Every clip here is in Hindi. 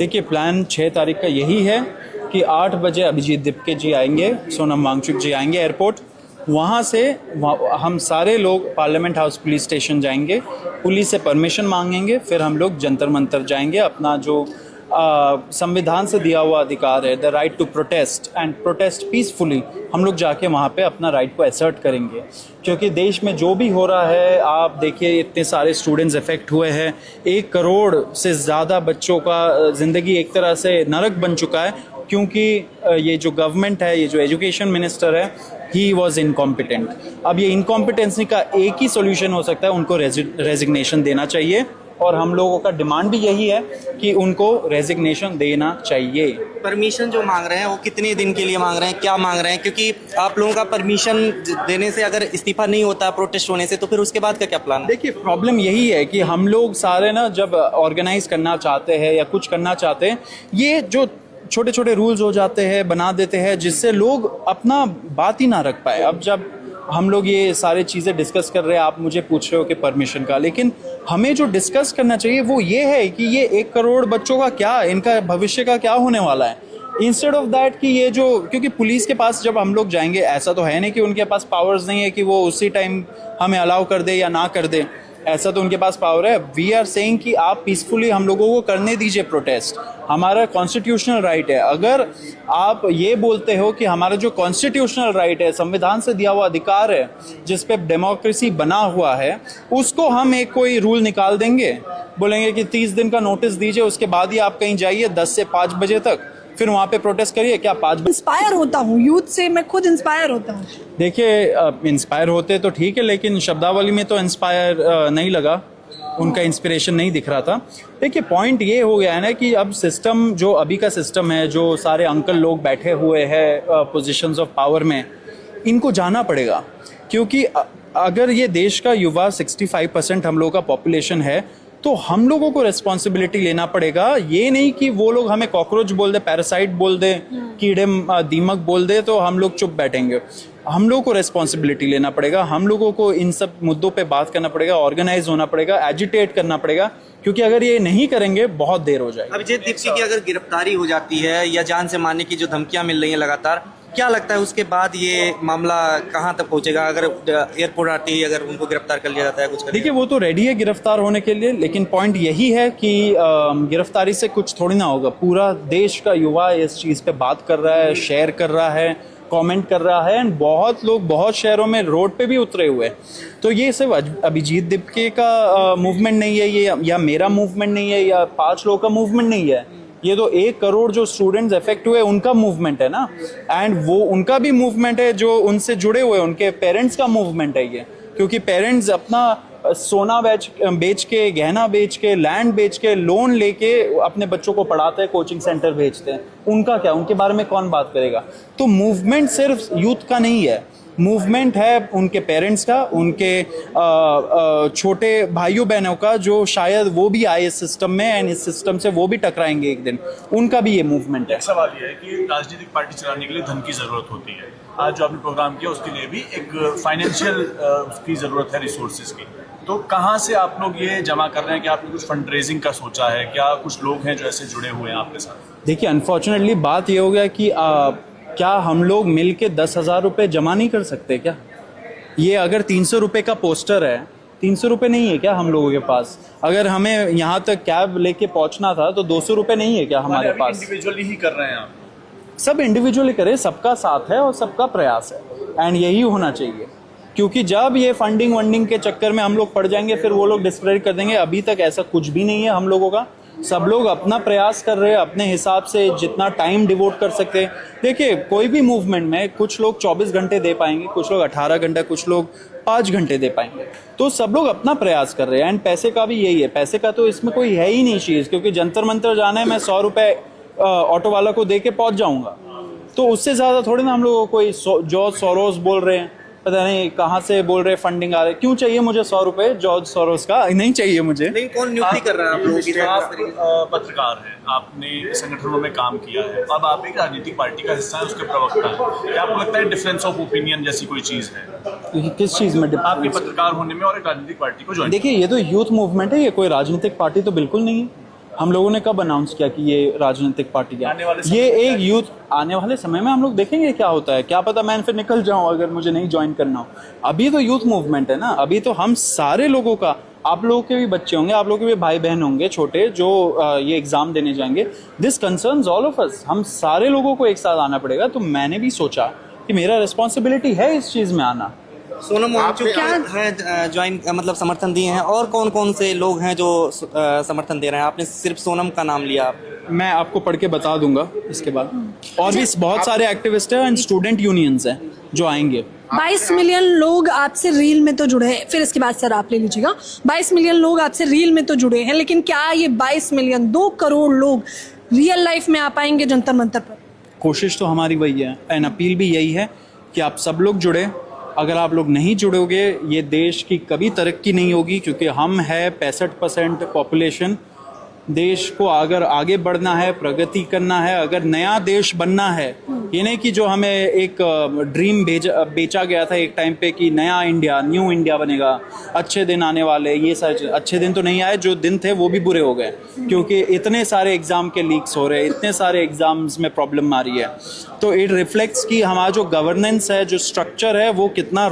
देखिए, प्लान 6 तारीख का यही है कि 8 बजे अभिजीत दीपके जी आएंगे, सोनम वांगचुक जी आएंगे एयरपोर्ट। वहाँ से हम सारे लोग पार्लियामेंट हाउस पुलिस स्टेशन जाएंगे, पुलिस से परमिशन मांगेंगे, फिर हम लोग जंतर मंतर जाएंगे। अपना जो संविधान से दिया हुआ अधिकार है, the right to protest and protest peacefully, हम लोग जाके वहाँ पे अपना राइट को असर्ट करेंगे। क्योंकि देश में जो भी हो रहा है, आप देखिए इतने सारे स्टूडेंट्स इफेक्ट हुए हैं, 1 करोड़ से ज़्यादा बच्चों का ज़िंदगी एक तरह से नरक बन चुका है, क्योंकि ये जो गवर्नमेंट है, ये जो एजुकेशन मिनिस्टर है, ही वॉज इनकॉम्पिटेंट। अब ये इनकॉम्पिटेंसी का एक ही सोल्यूशन हो सकता है, उनको रेजिग्नेशन देना चाहिए, और हम लोगों का डिमांड भी यही है कि उनको रेजिग्नेशन देना चाहिए। परमिशन जो मांग रहे हैं वो कितने दिन के लिए मांग रहे हैं, क्या मांग रहे हैं? क्योंकि आप लोगों का परमिशन देने से अगर इस्तीफा नहीं होता प्रोटेस्ट होने से, तो फिर उसके बाद का क्या प्लान है? देखिए, प्रॉब्लम यही है कि हम लोग सारे ना जब ऑर्गेनाइज करना चाहते हैं या कुछ करना चाहते हैं, ये जो छोटे छोटे रूल्स हो जाते हैं, बना देते हैं, जिससे लोग अपना बात ही ना रख पाए। अब जब हम लोग ये सारे चीज़ें डिस्कस कर रहे हैं, आप मुझे पूछ रहे हो कि परमिशन का, लेकिन हमें जो डिस्कस करना चाहिए वो ये है कि ये 1 करोड़ बच्चों का क्या, इनका भविष्य का क्या होने वाला है, इंस्टेड ऑफ दैट कि ये जो, क्योंकि पुलिस के पास जब हम लोग जाएंगे, ऐसा तो है नहीं कि उनके पास पावर्स नहीं है कि वो उसी टाइम हमें अलाउ कर दे या ना कर दे, ऐसा तो उनके पास पावर है। वी आर सेइंग कि आप पीसफुली हम लोगों को करने दीजिए प्रोटेस्ट, हमारा कॉन्स्टिट्यूशनल राइट है। अगर आप ये बोलते हो कि हमारा जो कॉन्स्टिट्यूशनल राइट है, संविधान से दिया हुआ अधिकार है, जिस पे डेमोक्रेसी बना हुआ है, उसको हम एक कोई रूल निकाल देंगे, बोलेंगे कि 30 दिन का नोटिस दीजिए, उसके बाद ही आप कहीं जाइए 10 से 5 बजे तक, फिर वहाँ पे प्रोटेस्ट करिए। क्या 5 बजे? इंस्पायर होता हूँ यूथ से, मैं खुद इंस्पायर होता हूँ। देखिए, इंस्पायर होते तो ठीक है, लेकिन शब्दावली में तो इंस्पायर नहीं लगा, उनका इंस्पिरेशन नहीं दिख रहा था। देखिए, पॉइंट ये हो गया है ना कि अब सिस्टम, जो अभी का सिस्टम है, जो सारे अंकल लोग बैठे हुए हैं पोजीशंस ऑफ पावर में, इनको जाना पड़ेगा। क्योंकि अगर ये देश का युवा 65% हम लोगों का पॉपुलेशन है, तो हम लोगों को रिस्पॉन्सिबिलिटी लेना पड़ेगा। ये नहीं कि वो लोग हमें कॉकरोच बोल दे, पैरासाइट बोल दे, कीड़े दीमक बोल दे, तो हम लोग चुप बैठेंगे। हम लोगों को रिस्पॉन्सिबिलिटी लेना पड़ेगा, हम लोगों को इन सब मुद्दों पे बात करना पड़ेगा, ऑर्गेनाइज होना पड़ेगा, एजिटेट करना पड़ेगा, क्योंकि अगर ये नहीं करेंगे बहुत देर हो जाएगी। अभिजीत दीपके की अगर गिरफ्तारी हो जाती है या जान से मारने की जो धमकियां मिल रही हैं लगातार, क्या लगता है उसके बाद ये मामला कहाँ तक पहुंचेगा? अगर एयरपोर्ट आते ही अगर उनको गिरफ्तार कर लिया जाता है, कुछ देखिए, वो तो रेडी है गिरफ्तार होने के लिए, लेकिन पॉइंट यही है कि गिरफ्तारी से कुछ थोड़ी ना होगा। पूरा देश का युवा इस चीज़ पे बात कर रहा है, शेयर कर रहा है, कमेंट कर रहा है, एंड बहुत लोग बहुत शहरों में रोड पे भी उतरे हुए हैं। तो ये सिर्फ अभिजीत दीपके का मूवमेंट नहीं है, ये या मेरा मूवमेंट नहीं है, या 5 लोगों का मूवमेंट नहीं है, ये तो 1 करोड़ जो स्टूडेंट्स इफेक्ट हुए उनका मूवमेंट है ना। एंड वो उनका भी मूवमेंट है, जो उनसे जुड़े हुए उनके पेरेंट्स का मूवमेंट है ये। क्योंकि पेरेंट्स अपना सोना बेच के, गहना बेच के, लैंड बेच के, लोन लेके अपने बच्चों को पढ़ाते हैं, कोचिंग सेंटर भेजते हैं। उनका क्या, उनके बारे में कौन बात करेगा? तो मूवमेंट सिर्फ यूथ का नहीं है, मूवमेंट है उनके पेरेंट्स का, उनके छोटे भाइयों बहनों का, जो शायद वो भी आए इस सिस्टम में, एंड इस सिस्टम से वो भी टकराएंगे एक दिन, उनका भी ये मूवमेंट है। सवाल ये है कि राजनीतिक पार्टी चलाने के लिए धन की जरूरत होती है। आज जो आपने प्रोग्राम किया उसके लिए भी एक फाइनेंशियल की जरूरत है, रिसोर्सेज की। तो कहाँ से आप लोग ये जमा कर रहे हैं? कि आपने कुछ फंड रेजिंग का सोचा है क्या? कुछ लोग हैं जो ऐसे जुड़े हुए हैं आपके साथ? देखिए, अनफॉर्चुनेटली बात ये हो गया कि क्या हम लोग मिल के 10,000 रुपये जमा नहीं कर सकते क्या? ये अगर 300 रुपये का पोस्टर है, 300 रुपये नहीं है क्या हम लोगों के पास? अगर हमें यहाँ तक कैब लेके पहुँचना था तो 200 रुपये नहीं है क्या हमारे पास? इंडिविजुअली ही कर रहे हैं आप? सब इंडिविजुअली करें, सबका साथ है और सबका प्रयास है, एंड यही होना चाहिए। क्योंकि जब ये फंडिंग के चक्कर में हम लोग पड़ जाएंगे, फिर वो लोग डिस्क्रेडिट कर देंगे। अभी तक ऐसा कुछ भी नहीं है हम लोगों का, सब लोग अपना प्रयास कर रहे हैं, अपने हिसाब से जितना टाइम डिवोट कर सकते हैं। देखिए, कोई भी मूवमेंट में कुछ लोग 24 घंटे दे पाएंगे, कुछ लोग 18 घंटे, कुछ लोग 5 घंटे दे पाएंगे। तो सब लोग अपना प्रयास कर रहे हैं, एंड पैसे का भी यही है। पैसे का तो इसमें कोई है ही नहीं चीज़, क्योंकि जंतर मंतर जाना है, मैं 100 रुपये ऑटो वाला को दे के पहुँच जाऊँगा, तो उससे ज़्यादा थोड़ी ना हम लोग को कोई जॉर्ज सोरोस बोल रहे हैं, पता नहीं कहाँ से बोल रहे फंडिंग आ रहे। क्यों चाहिए मुझे 100 रुपये जॉर्ज सोरोस का? नहीं चाहिए मुझे। नहीं, कौन नियुक्ति कर रहा है आप लोगों की? आप पत्रकार हैं, आपने संगठनों में काम किया है, अब आप एक राजनीतिक पार्टी का हिस्सा है, उसके प्रवक्ता है। क्या आपको लगता है डिफरेंस ऑफ ओपिनियन जैसी कोई चीज़ है किस चीज़ में आपके पत्रकार होने में और एक राजनीतिक पार्टी को ज्वाइन? देखिए, ये तो यूथ मूवमेंट है, ये कोई राजनीतिक पार्टी तो बिल्कुल नहीं है। हम लोगों ने कब अनाउंस किया कि ये राजनीतिक पार्टी है? आने वाले समय ये में एक यूथ, आने वाले समय में हम लोग देखेंगे क्या होता है। क्या पता मैं फिर निकल जाऊं अगर मुझे नहीं ज्वाइन करना हो। अभी तो यूथ मूवमेंट है ना, अभी तो हम सारे लोगों का, आप लोगों के भी बच्चे होंगे, आप लोगों के भी भाई बहन होंगे छोटे जो ये एग्जाम देने जाएंगे। This concerns all of us, हम सारे लोगों को एक साथ आना पड़ेगा। तो मैंने भी सोचा कि मेरा रिस्पॉन्सिबिलिटी है इस चीज़ में आना। सोनम वांगचुक है ज्वाइन, मतलब समर्थन दिए हैं, और कौन कौन से लोग हैं जो समर्थन दे रहे हैं? आपने सिर्फ सोनम का नाम लिया। मैं आपको पढ़ के बता दूंगा इसके बाद। और भी बहुत सारे एक्टिविस्ट हैं एंड स्टूडेंट यूनियंस हैं जो आएंगे। 22 मिलियन लोग आपसे रील में तो जुड़े हैं, फिर इसके बाद सर आप ले लीजिएगा। 22 मिलियन लोग आपसे रील में तो जुड़े हैं, लेकिन क्या ये 22 मिलियन 2 करोड़ लोग रियल लाइफ में आ पाएंगे जंतर मंतर पर? कोशिश तो हमारी वही है एंड अपील भी यही है कि आप सब लोग जुड़े। अगर आप लोग नहीं जुड़ोगे ये देश की कभी तरक्की नहीं होगी, क्योंकि हम है 65% पॉपुलेशन। देश को अगर आगे बढ़ना है, प्रगति करना है, अगर नया देश बनना है, ये नहीं कि जो हमें एक ड्रीम बेचा गया था एक टाइम पे कि नया इंडिया, न्यू इंडिया बनेगा, अच्छे दिन आने वाले, ये सारे अच्छे दिन तो नहीं आए। जो दिन थे वो भी बुरे हो गए, क्योंकि इतने सारे एग्जाम के लीक्स हो रहे हैं, इतने सारे एग्जाम्स में प्रॉब्लम आ रही है। तो इट रिफ्लेक्ट्स कि हमारा जो गवर्नेंस है, जो स्ट्रक्चर है, वो कितना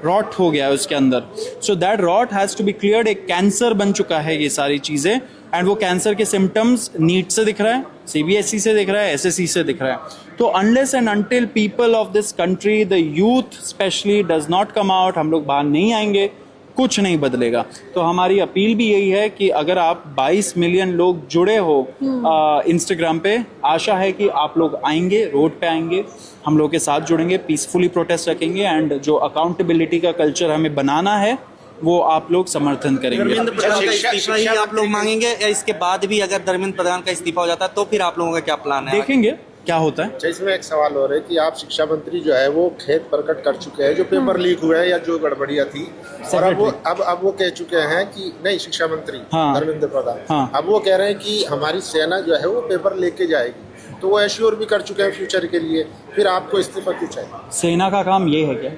रॉट हो गया है उसके अंदर। So that rot has to be cleared. एक कैंसर बन चुका है ये सारी चीज़ें, एंड वो कैंसर के सिम्टम्स नीट से दिख रहा है, सीबीएसई से दिख रहा है, एसएससी से दिख रहा है। तो unless and until people of this country, the youth specially, does not come out, हम लोग बाहर नहीं आएंगे, कुछ नहीं बदलेगा। तो हमारी अपील भी यही है कि अगर आप 22 मिलियन लोग जुड़े हो इंस्टाग्राम पे, आशा है कि आप लोग आएंगे, रोड पे आएंगे, हम लोग के साथ जुड़ेंगे, पीसफुली प्रोटेस्ट रखेंगे, एंड जो अकाउंटेबिलिटी का कल्चर हमें बनाना है वो आप लोग समर्थन करेंगे। धर्मेंद्र प्रधान का इस्तीफा ही आप लोग मांगेंगे, या इसके बाद भी अगर धर्मेंद्र प्रधान का इस्तीफा हो जाता है तो फिर आप लोगों का क्या प्लान है? देखेंगे क्या होता है। अच्छा, इसमें एक सवाल हो रहा है कि आप शिक्षा मंत्री जो है वो खेद प्रकट कर चुके हैं जो पेपर लीक हुए हैं या जो गड़बड़ियां थी, और अब वो कह चुके हैं कि नहीं, शिक्षा मंत्री धर्मेंद्र प्रधान अब वो कह रहे हैं कि हमारी सेना जो है वो पेपर लेके जाएगी, तो वो एश्योर भी कर चुके हैं फ्यूचर के लिए। फिर आपको इस्तीफा क्यों चाहिए? सेना का काम ये है क्या?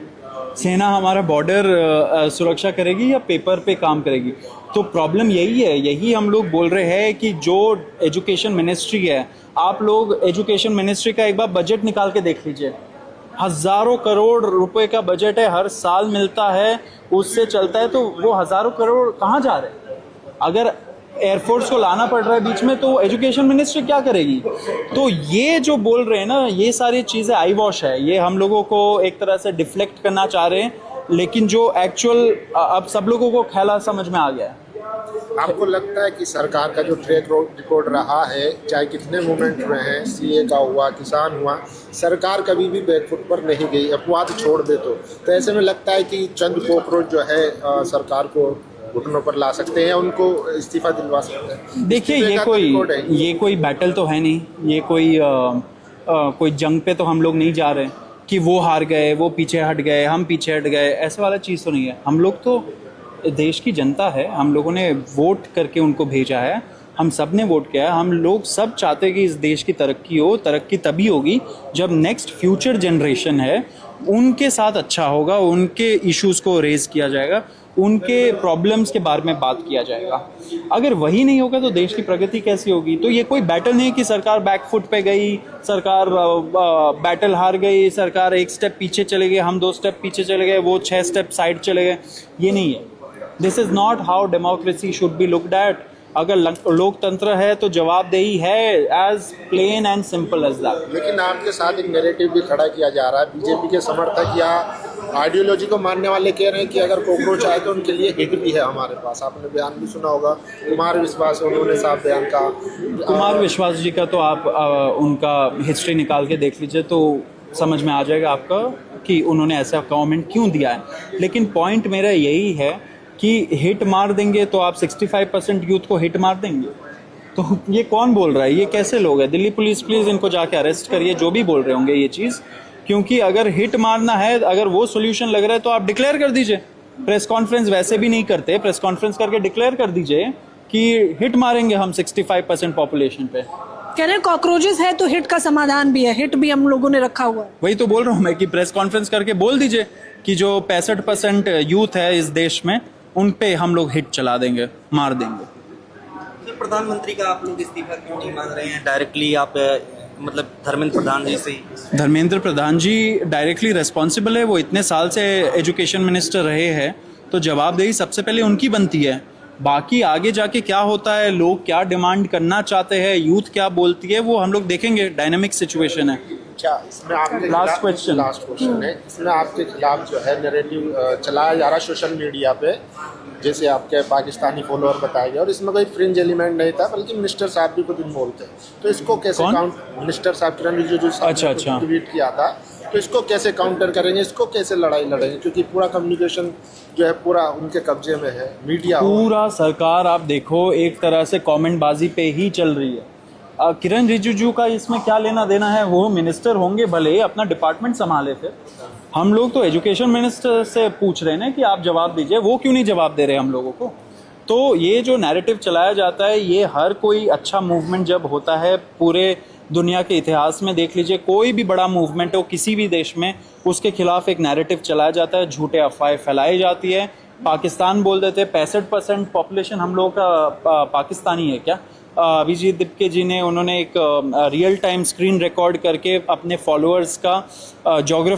सेना हमारा बॉर्डर सुरक्षा करेगी या पेपर पे काम करेगी? तो प्रॉब्लम यही है, यही हम लोग बोल रहे हैं कि जो एजुकेशन मिनिस्ट्री है, आप लोग एजुकेशन मिनिस्ट्री का एक बार बजट निकाल के देख लीजिए। हज़ारों करोड़ रुपए का बजट है, हर साल मिलता है, उससे चलता है। तो वो हज़ारों करोड़ कहाँ जा रहे हैं? अगर एयरफोर्स को लाना पड़ रहा है बीच में, तो एजुकेशन मिनिस्ट्री क्या करेगी? तो ये जो बोल रहे हैं ना, ये सारी चीज़ें आई वॉश है, ये हम लोगों को एक तरह से डिफ्लेक्ट करना चाह रहे हैं, लेकिन जो एक्चुअल अब सब लोगों को ख्याल समझ में आ गया है। आपको लगता है कि सरकार का जो ट्रैक रिकॉर्ड रहा है, चाहे कितने मूवमेंट हुए हैं, सीए का हुआ, किसान हुआ, सरकार कभी भी बैकफुट पर नहीं गई, अपवाद छोड़ दे तो ऐसे में लगता है कि चंद कॉकरोच जो है सरकार को घुटनों पर ला सकते हैं, उनको इस्तीफा दिलवा सकते हैं। देखिए, ये कोई बैटल तो है नहीं, ये कोई जंग पे तो हम लोग नहीं जा रहे कि वो हार गए, वो पीछे हट गए, हम पीछे हट गए, ऐसा वाला चीज़ तो नहीं है। हम लोग तो देश की जनता है, हम लोगों ने वोट करके उनको भेजा है, हम सब ने वोट किया है। हम लोग सब चाहते हैं कि इस देश की तरक्की हो। तरक्की तभी होगी जब नेक्स्ट फ्यूचर जनरेशन है उनके साथ अच्छा होगा, उनके इश्यूज़ को रेज किया जाएगा, उनके प्रॉब्लम्स के बारे में बात किया जाएगा। अगर वही नहीं होगा तो देश की प्रगति कैसी होगी? तो ये कोई बैटल नहीं है कि सरकार बैकफुट पे गई, सरकार बैटल हार गई, सरकार एक स्टेप पीछे चले गए, हम 2 स्टेप पीछे चले गए, वो 6 स्टेप साइड चले गए। ये नहीं है। This is not how democracy should be looked at. अगर लोकतंत्र है तो जवाबदेही है, as plain and simple as that. लेकिन आपके साथ एक नैरेटिव भी खड़ा किया जा रहा है, बीजेपी के समर्थक या आइडियोलॉजी को मानने वाले कह रहे हैं कि अगर कॉकरोच आए तो उनके लिए हिट भी है हमारे पास। आपने बयान भी सुना होगा, कुमार विश्वास, उन्होंने साफ बयान कहा। कुमार विश्वास जी का तो आप उनका हिस्ट्री निकाल के देख लीजिए तो समझ में आ जाएगा आपका कि उन्होंने ऐसा कमेंट क्यों दिया है। लेकिन पॉइंट मेरा यही है कि हिट मार देंगे तो आप 65% यूथ को हिट मार देंगे, तो ये कौन बोल रहा है? ये कैसे लोग हैं? दिल्ली पुलिस प्लीज़ इनको जाके अरेस्ट करिए, जो भी बोल रहे होंगे ये चीज़। क्योंकि अगर हिट मारना है, अगर वो सोल्यूशन लग रहा है तो आप डिक्लेयर कर दीजिए। प्रेस कॉन्फ्रेंस वैसे भी नहीं करते, प्रेस कॉन्फ्रेंस करके डिक्लेयर कर दीजिए कि हिट मारेंगे हम 65% पॉपुलेशन पे। कह रहे हैं कॉकरोचेस है तो हिट का समाधान भी है, हिट भी हम लोगों ने रखा हुआ है। वही तो बोल रहा हूँ मैं कि प्रेस कॉन्फ्रेंस करके बोल दीजिए कि जो 65% यूथ है इस देश में, उन पे हम लोग हिट चला देंगे, मार देंगे। प्रधानमंत्री का आप लोग इस्तीफा क्यों नहीं मांग रहे हैं डायरेक्टली? आप मतलब धर्मेंद्र प्रधान जी से ही। धर्मेंद्र प्रधान जी डायरेक्टली रिस्पॉन्सिबल है, वो इतने साल से एजुकेशन मिनिस्टर रहे हैं, तो जवाबदेही सबसे पहले उनकी बनती है। बाकी आगे जाके क्या होता है, लोग क्या डिमांड करना चाहते हैं, यूथ क्या बोलती है, वो हम लोग देखेंगे। डायनेमिक सिचुएशन है। अच्छा, इसमें आपके लास्ट क्वेश्चन है, इसमें आपके खिलाफ जो है नैरेटिव चलाया जा रहा है सोशल मीडिया पे, जैसे आपके पाकिस्तानी फॉलोअर बताए गए, और इसमें कोई फ्रिंज एलिमेंट नहीं था, बल्कि मिनिस्टर साहब भी कुछ इन्वॉल्व थे। तो इसको कैसे मिनिस्टर साहब किरण रिजिजू साहब ने ट्वीट किया था, तो इसको कैसे काउंटर करेंगे, इसको कैसे लड़ाई लड़ेंगे? क्योंकि पूरा कम्युनिकेशन जो है पूरा उनके कब्जे में है, मीडिया पूरा सरकार आप देखो एक तरह से कमेंट बाजी पे ही चल रही है। किरण रिजिजू का इसमें क्या लेना देना है? वो मिनिस्टर होंगे, भले अपना डिपार्टमेंट संभाले थे। हम लोग तो एजुकेशन मिनिस्टर से पूछ रहे हैं ना कि आप जवाब दीजिए, वो क्यों नहीं जवाब दे रहे हम लोगों को? तो ये जो नैरेटिव चलाया जाता है, ये हर कोई अच्छा मूवमेंट जब होता है पूरे दुनिया के इतिहास में देख लीजिए, कोई भी बड़ा मूवमेंट हो किसी भी देश में, उसके खिलाफ एक नैरेटिव चलाया जाता है, झूठे अफवाहें फैलाई जाती है। पाकिस्तान बोल देते 65% पॉपुलेशन हम लोगों का पाकिस्तानी है क्या? अभिजीत दिपके जी ने उन्होंने एक रियल टाइम स्क्रीन रिकॉर्ड करके अपने फॉलोअर्स का ज्योग्राफी